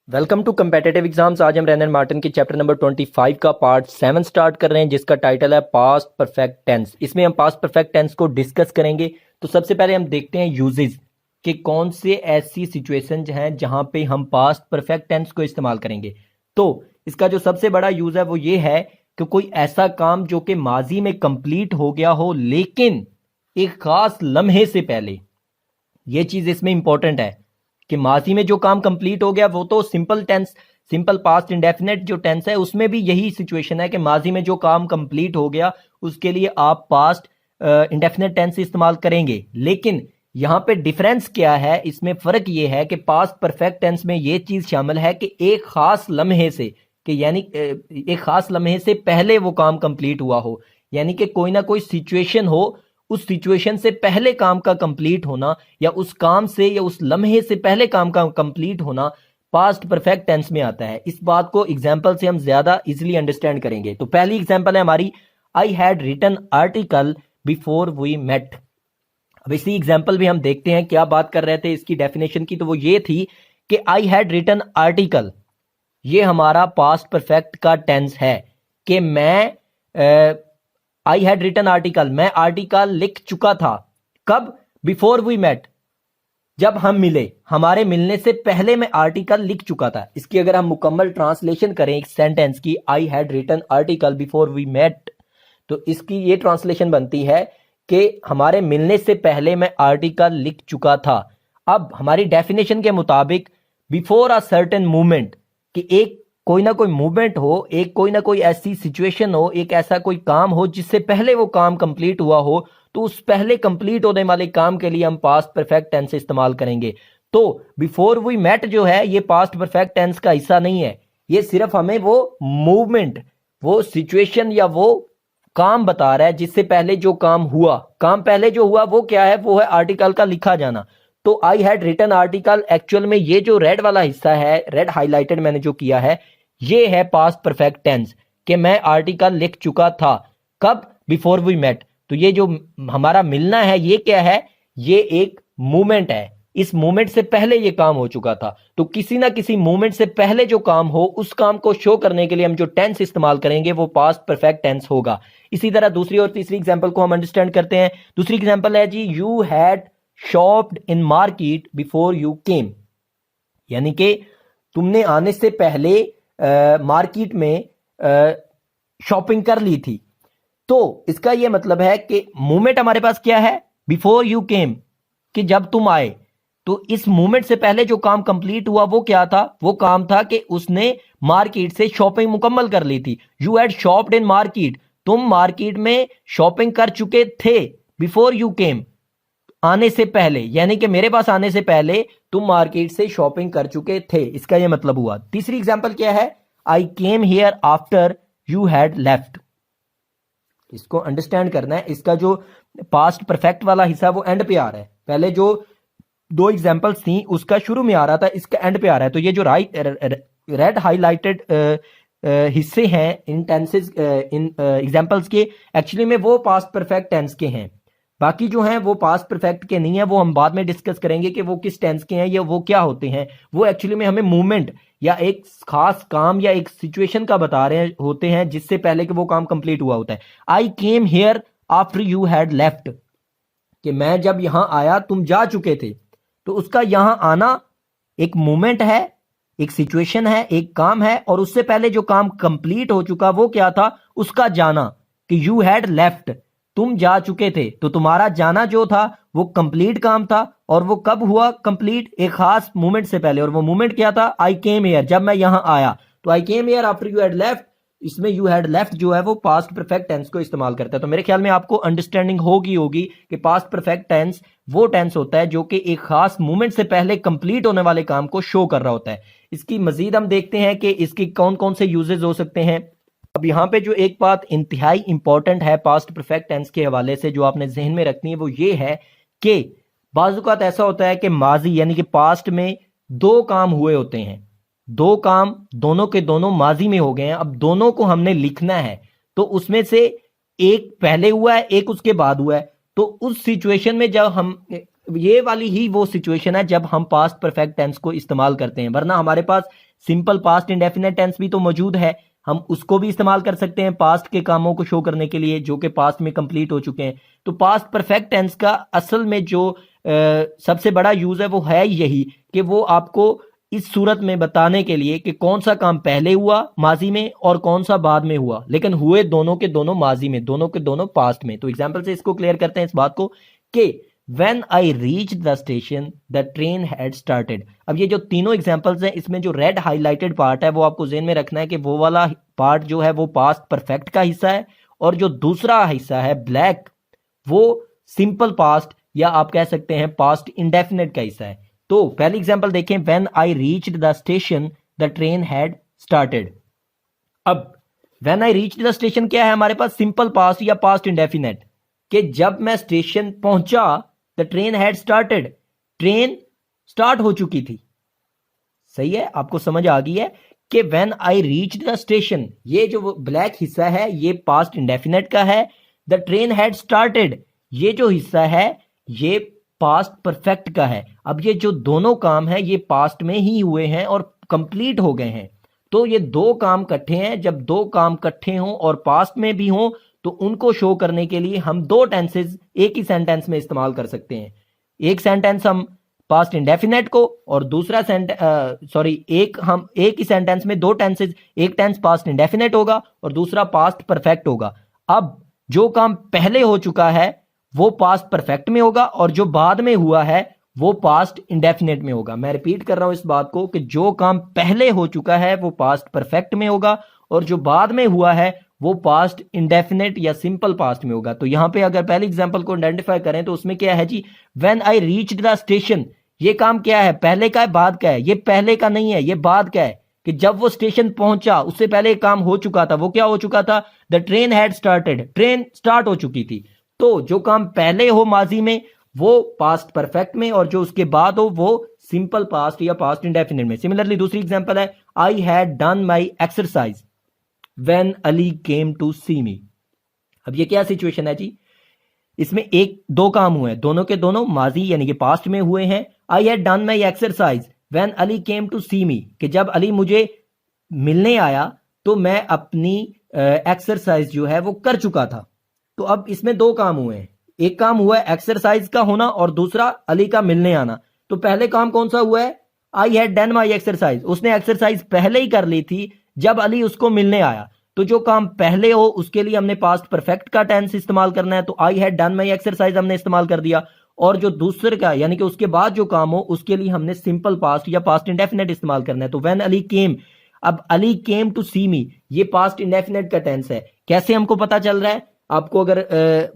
Welcome to competitive exams. आज हम Rhiannon Martin के चैप्टर नंबर 25 का पार्ट 7 स्टार्ट कर रहे हैं, जिसका टाइटल है पास्ट परफेक्ट टेंस। इसमें हम पास्ट परफेक्ट टेंस को डिस्कस करेंगे। तो सबसे पहले हम देखते हैं यूजेस कि कौन से ऐसी सिचुएशंस हैं जहां पे हम पास्ट परफेक्ट टेंस को इस्तेमाल करेंगे। तो इसका जो सबसे बड़ा यूज है वो ये है कि कोई ऐसा काम जो कि माजी में कंप्लीट हो गया हो लेकिन एक खास लम्हे से पहले। ये चीज इसमें इंपॉर्टेंट है कि माजी में जो काम कंप्लीट हो गया वो तो simple tense, simple past indefinite जो टेंस है उसमें भी यही सिचुएशन है कि माजी में जो काम कंप्लीट हो गया उसके लिए आप पास्ट इंडेफिनेट टेंस इस्तेमाल करेंगे। लेकिन यहां पे डिफरेंस क्या है, इसमें फर्क ये है कि पास्ट परफेक्ट टेंस में ये चीज शामिल है कि एक खास लम्हे से, कि यानी एक खास लम्हे से पहले वो काम कंप्लीट हुआ हो, यानी कि कोई ना कोई सिचुएशन हो, उस सिचुएशन से पहले काम का कंप्लीट होना या उस काम से या उस लम्हे से पहले काम का कंप्लीट होना पास्ट परफेक्ट टेंस में आता है। इस बात को एग्जांपल से हम ज्यादा इजीली अंडरस्टैंड करेंगे। तो पहली एग्जांपल है हमारी, I had written article before we met. अब इसी एग्जांपल में हम देखते हैं क्या बात कर रहे थे इसकी डेफिनेशन की। तो वो ये थी कि आई हैड रिटन आर्टिकल, ये हमारा पास्ट परफेक्ट का टेंस है कि मैं आई हैड रिटन आर्टिकल, मैं आर्टिकल लिख चुका था। कब? बिफोर वी मेट, जब हम मिले, हमारे मिलने से पहले मैं आर्टिकल लिख चुका था। इसकी अगर हम मुकम्मल ट्रांसलेशन करें एक सेंटेंस की, I had written article before we met, तो इसकी ये ट्रांसलेशन बनती है कि हमारे मिलने से पहले मैं आर्टिकल लिख चुका था। अब हमारी डेफिनेशन के मुताबिक बिफोर अ सर्टेन मूवमेंट, कि एक कोई ना कोई मूवमेंट हो, एक कोई ना कोई ऐसी सिचुएशन हो, एक ऐसा कोई काम हो जिससे पहले वो काम कंप्लीट हुआ हो, तो उस पहले कंप्लीट होने वाले काम के लिए हम पास्ट परफेक्ट टेंस इस्तेमाल करेंगे। तो बिफोर वी मेट जो है ये पास्ट परफेक्ट टेंस का हिस्सा नहीं है, ये सिर्फ हमें वो मूवमेंट, वो सिचुएशन या वो काम बता रहा है जिससे पहले जो काम हुआ, काम पहले जो हुआ वो क्या है, वो है आर्टिकल का लिखा जाना। तो I had written article, actual में ये जो रेड वाला हिस्सा है, रेड हाईलाइटेड मैंने जो किया है, ये है पास्ट परफेक्ट टेंस कि मैं आर्टिकल लिख चुका था। कब? Before we met. तो ये जो हमारा मिलना है ये क्या है, ये एक मूवमेंट है, इस मूवमेंट से पहले ये काम हो चुका था। तो किसी ना किसी मूवमेंट से पहले जो काम हो उस काम को शो करने के लिए हम जो टेंस इस्तेमाल करेंगे वो पास्ट परफेक्ट टेंस होगा। इसी तरह दूसरी और तीसरी एग्जांपल को हम अंडरस्टैंड करते हैं। दूसरी एग्जांपल है जी, you had shopped in market before you came, यानी कि तुमने आने से पहले मार्केट में शॉपिंग कर ली थी। तो इसका यह मतलब है कि मूवमेंट हमारे पास क्या है, बिफोर यू केम, कि जब तुम आए। तो इस मूवमेंट से पहले जो काम कंप्लीट हुआ वो क्या था, वो काम था कि उसने मार्केट से शॉपिंग मुकम्मल कर ली थी। You had shopped in market, तुम मार्केट में शॉपिंग कर चुके थे। बिफोर यू केम, आने से पहले, यानी कि मेरे पास आने से पहले तुम मार्केट से शॉपिंग कर चुके थे, इसका यह मतलब हुआ। तीसरी एग्जांपल क्या है, I came here after you had left. इसको अंडरस्टैंड करना है, इसका जो पास्ट परफेक्ट वाला हिस्सा वो एंड पे आ रहा है, पहले जो दो एग्जांपल्स थी उसका शुरू में आ रहा था, इसका एंड पे आ रहा है। तो ये जो रेड हाईलाइटेड हिस्से हैं इन टेंसेस, इन एग्जांपल्स के, एक्चुअली में वो पास्ट परफेक्ट टेंस के हैं। बाकी जो हैं वो पास्ट परफेक्ट के नहीं है, वो हम बाद में डिस्कस करेंगे कि वो किस टेंस के हैं या वो क्या होते हैं। वो एक्चुअली में हमें मूवमेंट या एक खास काम या एक सिचुएशन का बता रहे होते हैं जिससे पहले कि वो काम कंप्लीट हुआ होता है। I came here after you had left, कि मैं जब यहां आया तुम जा चुके थे। तो उसका यहां आना एक मूवमेंट है, एक सिचुएशन है, एक काम है, और उससे पहले जो काम कंप्लीट हो चुका वो क्या था, उसका जाना, कि यू हैड लेफ्ट, तुम जा चुके थे। तो तुम्हारा जाना जो था वो कंप्लीट काम था, और वो कब हुआ कंप्लीट, एक खास मूवमेंट से पहले। और वो मूवमेंट क्या था, आई केम हियर, जब मैं यहां आया। तो I came here after you had left, इसमें यू हैड लेफ्ट जो है वो पास्ट परफेक्ट टेंस को इस्तेमाल करता है। तो मेरे ख्याल में आपको अंडरस्टैंडिंग होगी कि पास्ट परफेक्ट टेंस वो टेंस होता है जो कि एक खास मूवमेंट से पहले कंप्लीट होने वाले काम को शो कर रहा होता है। इसकी मजीद हम देखते हैं कि इसकी कौन कौन से यूजेस हो सकते हैं। अब यहाँ पे जो एक बात इंतहाई इंपॉर्टेंट है पास्ट परफेक्ट टेंस के हवाले से जो आपने जहन में रखनी है वो ये है कि बाज़ औक़ात ऐसा होता है कि माजी यानी कि पास्ट में दो काम हुए होते हैं, दो काम दोनों के दोनों माजी में हो गए हैं। अब दोनों को हमने लिखना है, तो उसमें से एक पहले हुआ है, एक उसके बाद हुआ है। तो उस सिचुएशन में जब हम, ये वाली ही वो सिचुएशन है जब हम पास्ट परफेक्ट टेंस को इस्तेमाल करते हैं, वरना हमारे पास सिंपल पास्ट इंडेफिनेट टेंस भी तो मौजूद है, हम उसको भी इस्तेमाल कर सकते हैं पास्ट के कामों को शो करने के लिए जो कि पास्ट में कंप्लीट हो चुके हैं। तो पास्ट परफेक्ट टेंस का असल में जो सबसे बड़ा यूज है वो है यही कि वो आपको इस सूरत में बताने के लिए कि कौन सा काम पहले हुआ माजी में और कौन सा बाद में हुआ, लेकिन हुए दोनों के दोनों माजी में, दोनों के दोनों पास्ट में। तो एग्जाम्पल से इसको क्लियर करते हैं इस बात को कि When I reached the station, the train had started। अब ये जो तीनों एग्जांपल्स हैं इसमें जो रेड हाईलाइटेड पार्ट है वो आपको ज़हन में रखना है कि वो वाला पार्ट जो है वो पास्ट परफेक्ट का हिस्सा है और जो दूसरा हिस्सा है ब्लैक वो सिंपल पास्ट या आप कह सकते हैं पास्ट इंडेफिनेट का हिस्सा है। तो पहली एग्जांपल देखें, When I reached the station, the train had started। अब When I reached the station क्या है हमारे पास, सिंपल पास्ट या पास्ट इंडेफिनेट, कि जब मैं स्टेशन पहुंचा the train had started, train start हो चुकी थी। सही है, आपको समझ आ गई है कि when I reach the station, ये जो ब्लैक हिस्सा है ये पास्ट इंडेफिनेट का है। द ट्रेन हैड स्टार्टेड, ये जो हिस्सा है ये पास्ट परफेक्ट का है। अब ये जो दोनों काम है ये पास्ट में ही हुए हैं और कंप्लीट हो गए हैं। तो ये दो काम इकट्ठे हैं, जब दो काम इकट्ठे हों और पास्ट में भी हों तो उनको शो करने के लिए हम दो टेंसेज एक ही सेंटेंस में इस्तेमाल कर सकते हैं। एक सेंटेंस हम पास्ट इंडेफिनेट को और दूसरा एक ही सेंटेंस में दो टेंसेज, एक टेंस पास्ट इंडेफिनेट होगा और दूसरा पास्ट परफेक्ट होगा। अब जो काम पहले हो चुका है वो पास्ट परफेक्ट में होगा और जो बाद में हुआ है वो पास्ट इंडेफिनेट में होगा। मैं रिपीट कर रहा हूं इस बात को कि जो काम पहले हो चुका है वो पास्ट परफेक्ट में होगा और जो बाद में हुआ है वो पास्ट इंडेफिनेट या सिंपल पास्ट में होगा। तो यहां पे अगर पहले एग्जांपल को आइडेंटिफाई करें तो उसमें क्या है जी, when I reached the station, ये काम क्या है, पहले का है बाद का है? ये पहले का नहीं है, ये बाद का है कि जब वो स्टेशन पहुंचा उससे पहले एक काम हो चुका था। वो क्या हो चुका था, the train had started, train start हो चुकी थी। तो जो काम पहले हो माजी में वो पास्ट परफेक्ट में और जो उसके बाद हो वो सिंपल पास्ट या पास्ट इंडेफिनिट में। सिमिलरली दूसरी एग्जांपल है, I had done my exercise when Ali came to see me. अब ये क्या सिचुएशन है जी, इसमें एक दो काम हुए हैं, दोनों के दोनों माजी यानी कि पास्ट में हुए हैं। I had done my exercise when Ali came to see me, कि जब अली मुझे मिलने आया तो मैं अपनी एक्सरसाइज जो है वो कर चुका था। तो अब इसमें दो काम हुए हैं, एक काम हुआ है एक्सरसाइज का होना और दूसरा अली का मिलने आना। तो पहले काम कौन सा हुआ है, I had done my exercise, उसने एक्सरसाइज पहले ही कर ली थी जब अली उसको मिलने आया। तो जो काम पहले हो उसके लिए हमने पास्ट परफेक्ट का टेंस इस्तेमाल करना है, तो I had done my exercise हमने इस्तेमाल कर दिया। और जो दूसरे का यानी कि उसके बाद जो काम हो उसके लिए हमने सिंपल पास्ट या पास्ट इंडेफिनेट इस्तेमाल करना है। तो व्हेन अली केम, अब अली केम टू सी मी ये पास्ट इंडेफिनेट का टेंस है। कैसे हमको पता चल रहा है, आपको अगर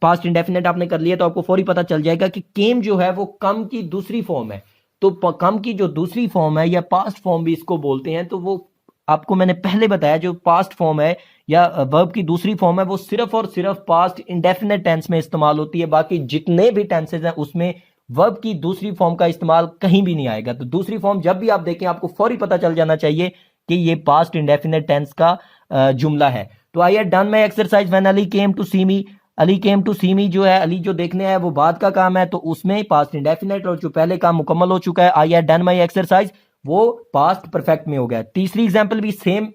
पास्ट इंडेफिनेट आपने कर लिया तो आपको फौरी पता चल जाएगा कि केम जो है वो कम की दूसरी फॉर्म है। तो कम की जो दूसरी फॉर्म है या पास्ट फॉर्म भी इसको बोलते हैं, तो वो आपको मैंने पहले बताया जो पास्ट फॉर्म है या वर्ब की दूसरी फॉर्म है वो सिर्फ और सिर्फ पास्ट इंडेफिनेट टेंस में इस्तेमाल होती है। बाकी जितने भी टेंसेज हैं उसमें वर्ब की दूसरी फॉर्म का इस्तेमाल कहीं भी नहीं आएगा। तो दूसरी फॉर्म जब भी आप देखें आपको फौरी पता चल जाना चाहिए कि ये पास्ट इंडेफिनेट टेंस का जुमला है। तो I had done my exercise when Ali came to see me, Ali came to see me जो है अली जो देखने आया वो बाद का काम है, तो उसमें पास्ट इंडेफिनेट और जो पहले काम मुकम्मल हो चुका है I had done my exercise वो पास्ट परफेक्ट में हो गया। तीसरी एग्जांपल भी सेम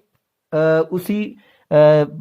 उसी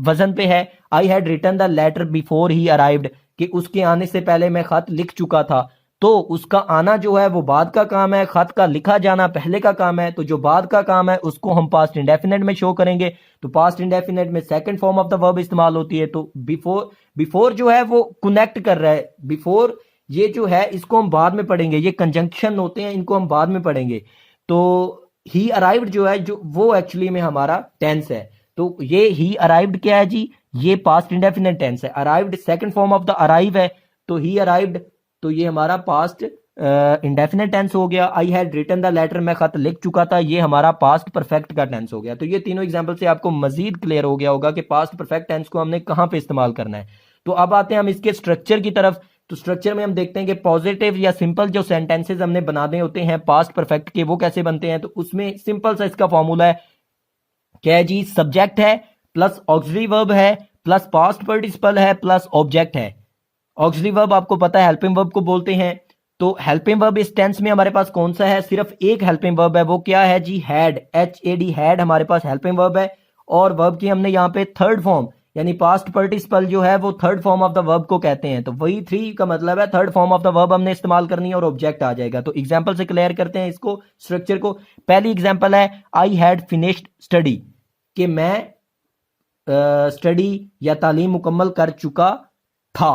वजन पे है, I had written the letter before he arrived, कि उसके आने से पहले मैं खत लिख चुका था। तो उसका आना जो है वो बाद का काम है, खत का लिखा जाना पहले का काम है। तो जो बाद का काम है उसको हम पास्ट इंडेफिनेट में शो करेंगे। तो पास्ट इंडेफिनेट में second form of the verb इस्तेमाल होती है। तो बिफोर जो है वो कनेक्ट कर रहा है, बिफोर ये जो है इसको हम बाद में पढ़ेंगे, ये कंजंक्शन होते हैं इनको हम बाद में पढ़ेंगे। तो ही अराइव्ड जो है जो वो एक्चुअली में हमारा टेंस है। तो ये ही अराइव्ड क्या है जी, ये पास्ट इंडेफिनेट टेंस है। Arrived second form of the arrive है, तो ही अराइव्ड तो ये हमारा पास्ट इंडेफिनेट टेंस हो गया। I had written the letter, मैं खत लिख चुका था, ये हमारा पास्ट परफेक्ट का टेंस हो गया। तो ये तीनों एग्जांपल से आपको मजीद क्लियर हो गया होगा कि पास्ट परफेक्ट टेंस को हमने कहां पे इस्तेमाल करना है। तो अब आते हैं हम इसके स्ट्रक्चर की तरफ। तो स्ट्रक्चर में हम देखते हैं कि पॉजिटिव या सिंपल जो सेंटेंसेस हमने बनाने होते हैं पास्ट परफेक्ट के वो कैसे बनते हैं। तो उसमें सिंपल सा इसका फॉर्मूला है, क्या है जी, सब्जेक्ट है प्लस ऑक्सिलरी वर्ब है प्लस पास्ट पार्टिसिपल है प्लस ऑब्जेक्ट है। ऑक्सिलरी वर्ब आपको पता है हेल्पिंग वर्ब को बोलते हैं, तो हेल्पिंग वर्ब इस टेंस में हमारे पास कौन सा है, सिर्फ एक हेल्पिंग वर्ब है, वो क्या है जी, हैड, HAD, हैड हमारे पास हेल्पिंग वर्ब है। और वर्ब की हमने यहाँ पे थर्ड फॉर्म यानी पास्ट पार्टिसिपल जो है वो third form of the verb को कहते हैं, तो वही थ्री का मतलब है third form of the verb हमने इस्तेमाल करनी है और ऑब्जेक्ट आ जाएगा। तो एग्जांपल से क्लियर करते हैं इसको, स्ट्रक्चर को। पहली एग्जांपल है आई हैड फिनिश्ड स्टडी, कि मैं स्टडी या तालीम मुकम्मल कर चुका था।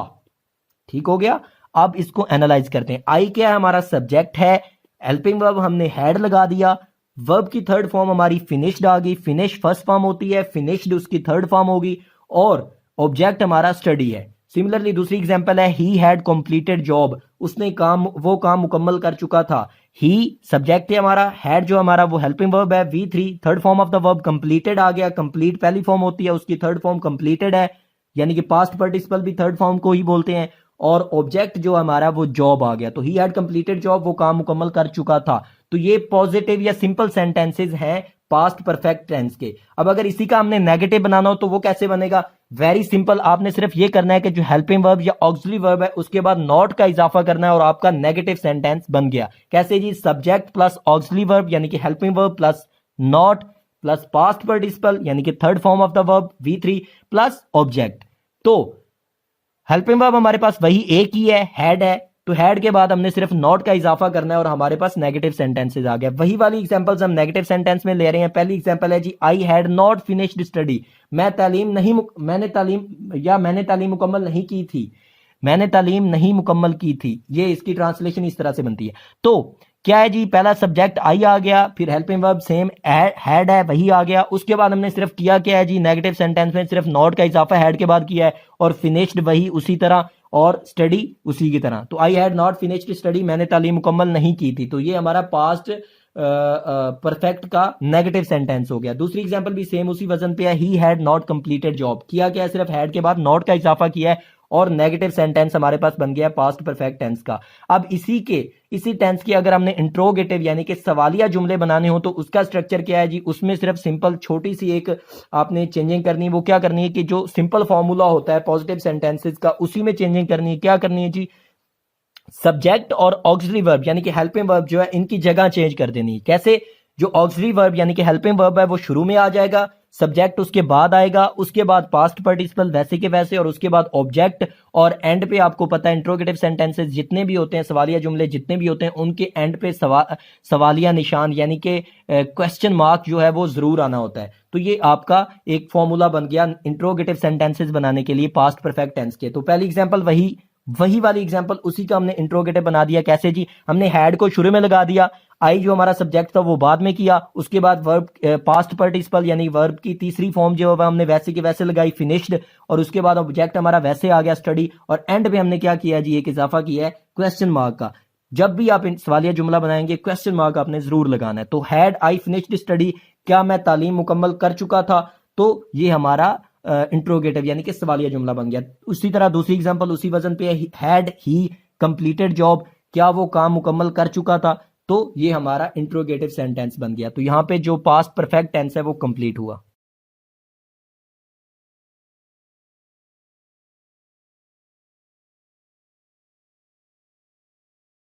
ठीक हो गया। अब इसको एनालाइज करते हैं। आई क्या है, हमारा सब्जेक्ट है, हेल्पिंग वर्ब हमने हैड लगा दिया, वर्ब की थर्ड फॉर्म हमारी फिनिश्ड आ गई, फिनिश फर्स्ट फॉर्म होती है, फिनिश्ड उसकी थर्ड फॉर्म होगी, और ऑब्जेक्ट हमारा स्टडी है। सिमिलरली दूसरी एग्जांपल है ही हैड कंप्लीटेड जॉब, उसने वो काम मुकम्मल कर चुका था। ही सब्जेक्ट है हमारा, हैड जो हमारा वो हेल्पिंग वर्ब है, V3 third form of the verb completed आ गया, कंप्लीट पहली फॉर्म होती है, उसकी थर्ड फॉर्म कंप्लीटेड है, यानी कि पास्ट पार्टिसिपल भी थर्ड फॉर्म को ही बोलते हैं। और ऑब्जेक्ट जो हमारा वो जॉब आ गया, तो ही हैड कंप्लीटेड जॉब, वो काम मुकम्मल कर चुका था। तो ये पॉजिटिव या सिंपल सेंटेंसेस हैं पास्ट परफेक्ट टेंस के। अब अगर इसी का हमने नेगेटिव बनाना हो तो वो कैसे बनेगा, वेरी सिंपल, आपने सिर्फ ये करना है कि जो हेल्पिंग वर्ब या ऑक्सिलरी वर्ब है उसके बाद नॉट का इजाफा करना है और आपका नेगेटिव सेंटेंस बन गया। कैसे जी, सब्जेक्ट प्लस ऑक्सिलरी वर्ब यानी कि helping verb plus not plus past participle यानी कि third form of the verb V3 plus object. तो हेल्पिंग वर्ब हमारे पास वही एक ही है, हैड है, तो हैड के बाद हमने सिर्फ नॉट का इजाफा करना है और हमारे पास नेगेटिव सेंटेंसेस आ गया। वही वाली एग्जांपल्स हम नेगेटिव सेंटेंस में ले रहे हैं। पहली एग्जांपल है जी, I had not finished study, मैंने तालीम मुकम्मल नहीं की थी, मैंने तालीम नहीं मुकम्मल की थी, ये इसकी ट्रांसलेशन इस तरह से बनती है। तो क्या है जी, पहला सब्जेक्ट आई आ गया, फिर हेल्पिंग वर्ब सेम हैड है वही आ गया, उसके बाद हमने सिर्फ किया क्या है जी, नेगेटिव सेंटेंस में सिर्फ नॉट का इजाफा हैड के बाद किया है, और फिनिश्ड वही उसी तरह, और स्टडी उसी की तरह। तो I had not finished study, मैंने तालीम मुकम्मल नहीं की थी, तो ये हमारा पास्ट परफेक्ट का नेगेटिव सेंटेंस हो गया। दूसरी एग्जांपल भी सेम उसी वजन पे है, he had not completed job, किया क्या है, सिर्फ हैड के बाद नॉट का इजाफा किया है और नेगेटिव सेंटेंस हमारे पास बन गया पास्ट परफेक्ट टेंस का। अब इसी टेंस की अगर हमने इंट्रोगेटिव यानी कि सवालिया जुमले बनाने हो तो उसका स्ट्रक्चर क्या है जी, उसमें सिर्फ सिंपल छोटी सी एक आपने चेंजिंग करनी है। वो क्या करनी है कि जो सिंपल फॉर्मूला होता है पॉजिटिव सेंटेंसेस का, उसी में चेंजिंग करनी है। क्या करनी है जी, सब्जेक्ट और ऑक्सिलरी वर्ब यानी कि हेल्पिंग वर्ब जो है इनकी जगह चेंज कर देनी है। कैसे, जो ऑक्सिलरी वर्ब यानी कि हेल्पिंग वर्ब है वो शुरू में आ जाएगा, सब्जेक्ट उसके बाद आएगा, उसके बाद पास्ट पार्टिसिपल वैसे के वैसे, और उसके बाद ऑब्जेक्ट, और एंड पे आपको पता है इंट्रोगेटिव सेंटेंसेस जितने भी होते हैं, सवालिया जुमले जितने भी होते हैं, उनके एंड पे सवालिया निशान यानी कि क्वेश्चन मार्क जो है वो जरूर आना होता है। तो ये आपका एक फॉर्मूला बन गया इंट्रोगेटिव सेंटेंसेस बनाने के लिए पास्ट परफेक्ट टेंस के। तो पहली एग्जांपल वही वाली एग्जांपल, उसी का हमने इंट्रोगेटिव बना दिया। कैसे जी, हमने हैड को शुरू में लगा दिया, आई जो हमारा सब्जेक्ट था वो बाद में किया, उसके बाद वर्ब पास्ट पार्टिसिपल यानी वर्ब की तीसरी फॉर्म जो है हमने वैसे की वैसे लगाई, फिनिश्ड, और उसके बाद ऑब्जेक्ट हमारा वैसे आ गया, स्टडी, और एंड पे हमने क्या किया जी, एक इजाफा किया है क्वेश्चन मार्क का। जब भी आप सवालिया जुमला बनाएंगे क्वेश्चन मार्क आपने जरूर लगाना है। तो हैड आई फिनिश्ड स्टडी, क्या मैं तालीम मुकम्मल कर चुका था, तो ये हमारा इंट्रोगेटिव यानी कि सवालिया जुमला बन गया। उसी तरह दूसरी एग्जांपल उसी वजन पे, हैड ही कंप्लीटेड जॉब, क्या वो काम मुकम्मल कर चुका था, तो ये हमारा इंट्रोगेटिव सेंटेंस बन गया। तो यहाँ पे जो पास्ट परफेक्ट टेंस है वो कंप्लीट हुआ।